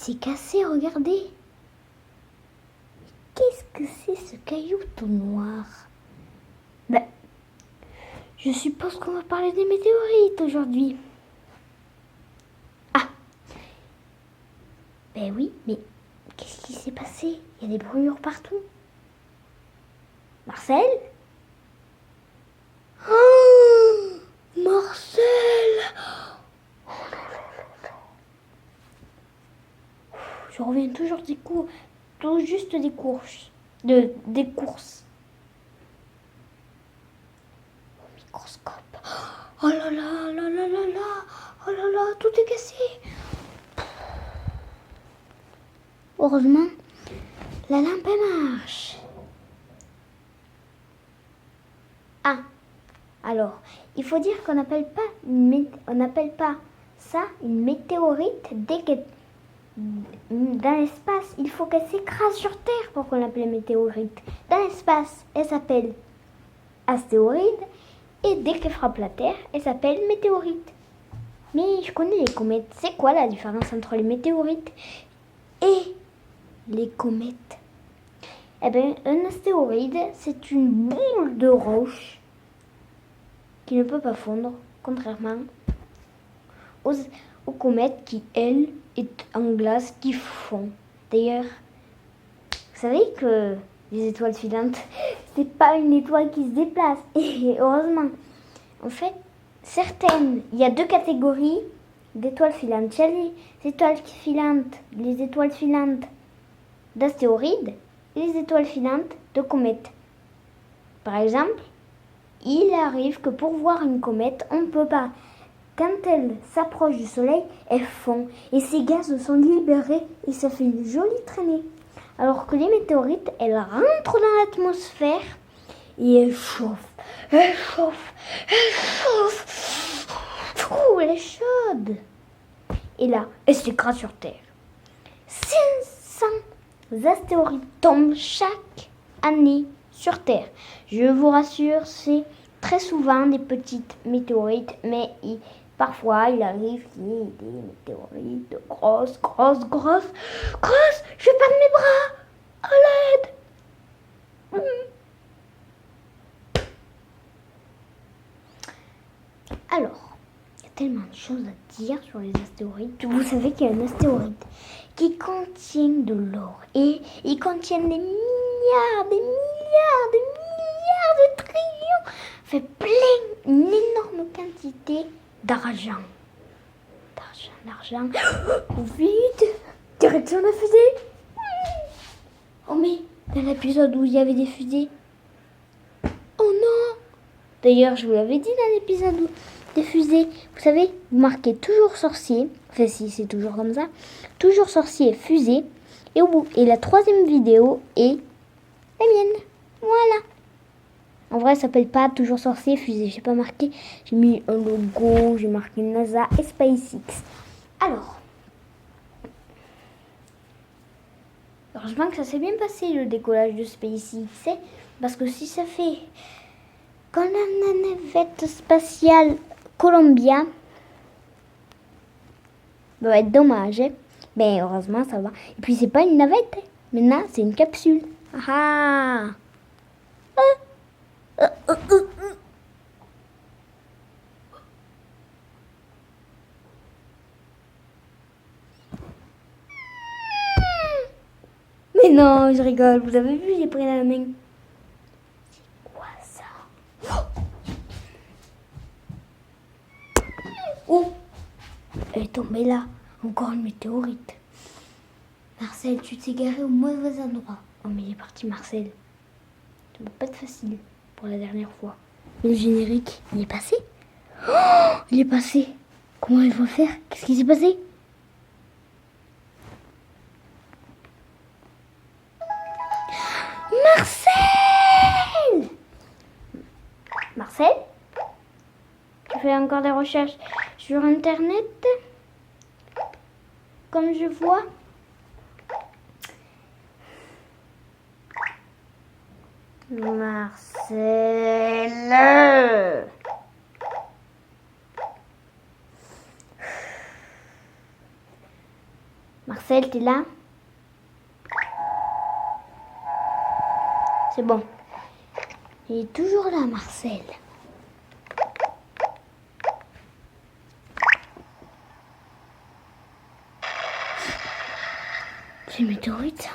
s'est cassé, regardez. Qu'est-ce que c'est ce caillou tout noir? Ben, je suppose qu'on va parler des météorites aujourd'hui. Ah! Ben oui, mais qu'est-ce qui s'est passé? Il y a des brûlures partout. Marcel? Oh, Marcel! Je reviens toujours des cours, tout juste des courses, des courses. Au microscope. Oh là là là là là là! Oh là là, tout est cassé! Heureusement, la lampe elle marche. Ah, alors, il faut dire qu'on n'appelle pas ça une météorite dès que dans l'espace, il faut qu'elle s'écrase sur Terre pour qu'on l'appelle météorite. Dans l'espace, elle s'appelle astéroïde et dès qu'elle frappe la Terre, elle s'appelle météorite. Mais je connais les comètes. C'est quoi la différence entre les météorites et les comètes? Eh bien, un astéroïde, c'est une boule de roche qui ne peut pas fondre, contrairement aux comètes qui, elles, est en glace qui fond. D'ailleurs, vous savez que les étoiles filantes, c'est pas une étoile qui se déplace. Et heureusement, en fait, il y a deux catégories d'étoiles filantes. Il y a les étoiles filantes d'astéroïdes et les étoiles filantes de comètes. Par exemple, il arrive que pour voir une comète, on ne peut pas. Quand elle s'approche du soleil, elle fond et ces gaz sont libérés et ça fait une jolie traînée. Alors que les météorites, elles rentrent dans l'atmosphère et elles chauffent, elles chauffent, elles chauffent. Ouh, elle est chaude. Et là, elle s'écrase sur Terre. 500 astéroïdes tombent chaque année sur Terre. Je vous rassure, c'est très souvent des petites météorites, mais parfois il arrive qu'il y ait des météorites grosses. Je vais perdre mes bras. À l'aide. Alors, il y a tellement de choses à dire sur les astéroïdes. Vous savez qu'il y a un astéroïde qui contient de l'or et il contient des milliards de trillions, fait plein, une énorme quantité d'argent. D'argent. Vite, direction la fusée. Oh mais, dans l'épisode où il y avait des fusées. Oh non. D'ailleurs, je vous l'avais dit dans l'épisode où des fusées. Vous savez, vous marquez toujours sorcier. Enfin si, c'est toujours comme ça. Toujours sorcier, fusée. Et au bout. Et la troisième vidéo est la mienne. Voilà. En vrai, ça s'appelle pas toujours sorcier, fusée. J'ai pas marqué. J'ai mis un logo. J'ai marqué NASA et SpaceX. Alors. Heureusement que ça s'est bien passé le décollage de SpaceX. Parce que si ça fait quand la navette spatiale Columbia, ça va être dommage. Mais heureusement, ça va. Et puis, c'est pas une navette. Maintenant, c'est une capsule. Ah! Mais non, je rigole. Vous avez vu, j'ai pris la main. C'est quoi ça? Oh! Elle est tombée là. Encore une météorite. Marcel, tu t'es garé au mauvais endroit. Oh, mais il est parti, Marcel. Ça va pas être facile pour la dernière fois. Mais le générique, il est passé? Oh, il est passé. Comment il va faire? Qu'est-ce qui s'est passé? Marcel! Marcel? Tu fais encore des recherches sur Internet? Comme je vois. Marcel! Marcel, t'es là? C'est bon. Il est toujours là, Marcel. C'est une météorite, ça.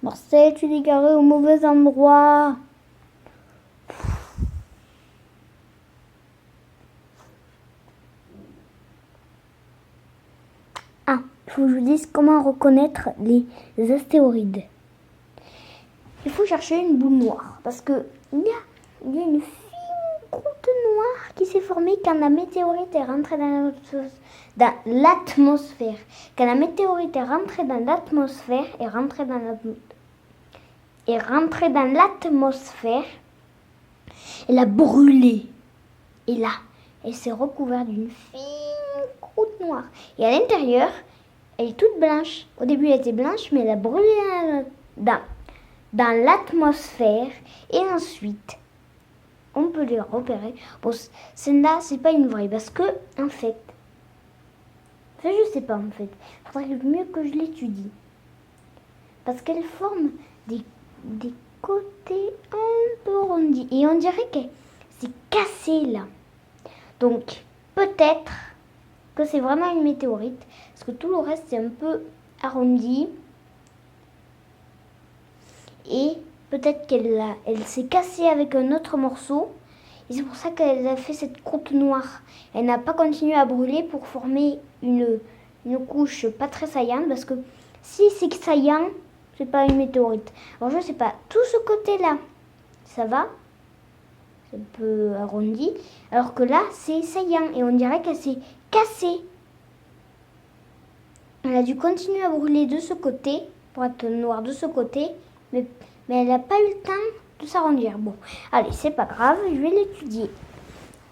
Marcel, tu l'es garé au mauvais endroit. Ah, il faut que je vous dise comment reconnaître les astéroïdes. Il faut chercher une boule noire parce que il y a une fine croûte noire qui s'est formée quand la météorite est rentrée dans l'atmosphère. Quand la météorite est rentrée dans l'atmosphère elle a brûlé. Et là, elle s'est recouverte d'une fine croûte noire. Et à l'intérieur, elle est toute blanche. Au début, elle était blanche, mais elle a brûlé dans l'atmosphère. Et ensuite, on peut les repérer. Bon, celle-là, c'est pas une vraie. Parce que, en fait, je sais pas, en fait. Il faudrait mieux que je l'étudie. Parce qu'elle forme des côtés un peu arrondis. Et on dirait que c'est cassé, là. Donc, peut-être que c'est vraiment une météorite. Parce que tout le reste, c'est un peu arrondi. Et peut-être elle s'est cassée avec un autre morceau. Et c'est pour ça qu'elle a fait cette croûte noire. Elle n'a pas continué à brûler pour former une couche pas très saillante. Parce que si c'est saillant, c'est pas une météorite. Alors je sais pas, tout ce côté-là, ça va. C'est un peu arrondi. Alors que là, c'est saillant. Et on dirait qu'elle s'est cassée. Elle a dû continuer à brûler de ce côté, pour être noire de ce côté. Mais elle n'a pas eu le temps de s'arrondir. Bon, allez, c'est pas grave, je vais l'étudier.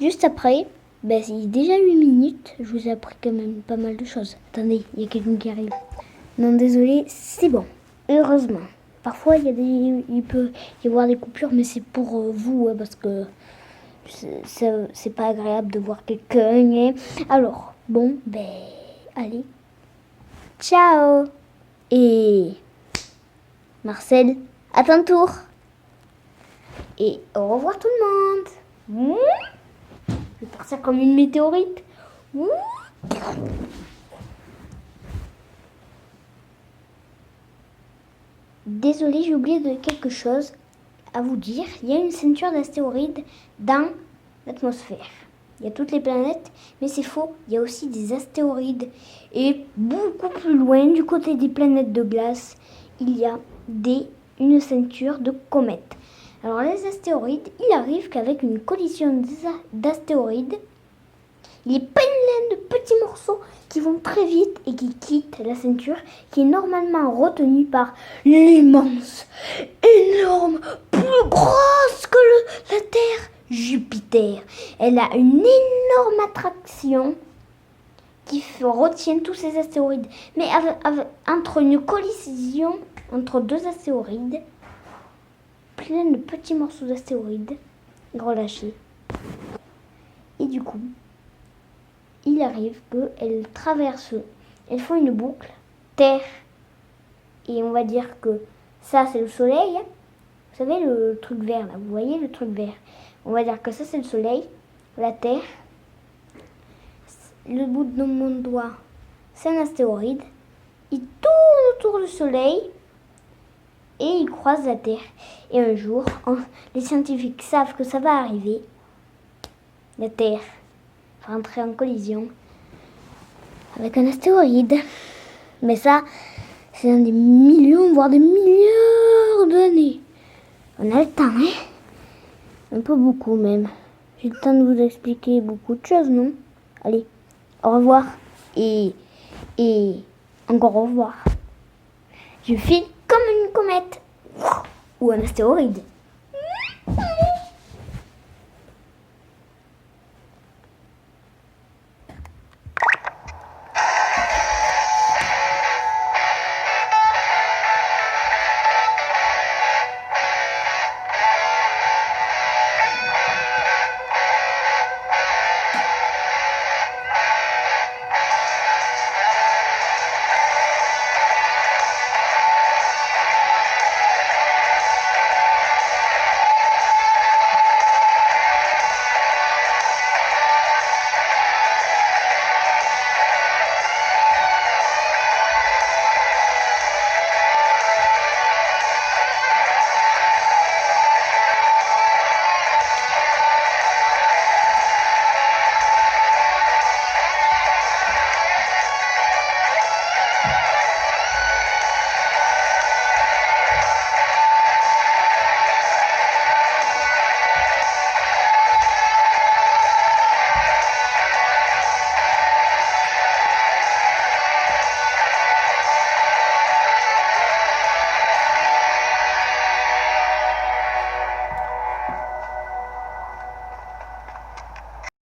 Juste après, il est déjà 8 minutes. Je vous ai appris quand même pas mal de choses. Attendez, il y a quelqu'un qui arrive. Non, désolé, c'est bon. Heureusement. Parfois, il peut y avoir des coupures, mais c'est pour vous, parce que c'est pas agréable de voir quelqu'un. Hein. Alors, bon, allez. Ciao. Et Marcel, à ton tour. Et au revoir tout le monde. Je vais partir comme une météorite. Désolée, j'ai oublié de quelque chose à vous dire. Il y a une ceinture d'astéroïdes dans l'atmosphère. Il y a toutes les planètes, mais c'est faux. Il y a aussi des astéroïdes. Et beaucoup plus loin, du côté des planètes de glace, il y a une ceinture de comètes. Alors les astéroïdes, il arrive qu'avec une collision d'astéroïdes, il y ait plein de petits morceaux qui vont très vite et qui quittent la ceinture qui est normalement retenue par l'immense, énorme, plus grosse que la Terre, Jupiter. Elle a une énorme attraction qui retient tous ces astéroïdes. Mais entre une collision entre deux astéroïdes, plein de petits morceaux d'astéroïdes relâchés. Et du coup, il arrive qu'elles traversent, elles font une boucle, Terre, et on va dire que ça c'est le Soleil. Vous savez le truc vert là, vous voyez le truc vert. On va dire que ça c'est le Soleil, la Terre. Le bout de mon doigt, c'est un astéroïde. Il tourne autour du Soleil et il croise la Terre. Et un jour, les scientifiques savent que ça va arriver. La Terre va entrer en collision avec un astéroïde. Mais ça, c'est dans des millions, voire des milliards d'années. On a le temps, hein? Un peu beaucoup même. J'ai le temps de vous expliquer beaucoup de choses, non? Allez, au revoir. Et encore au revoir. Je file comme une comète. Ou un astéroïde.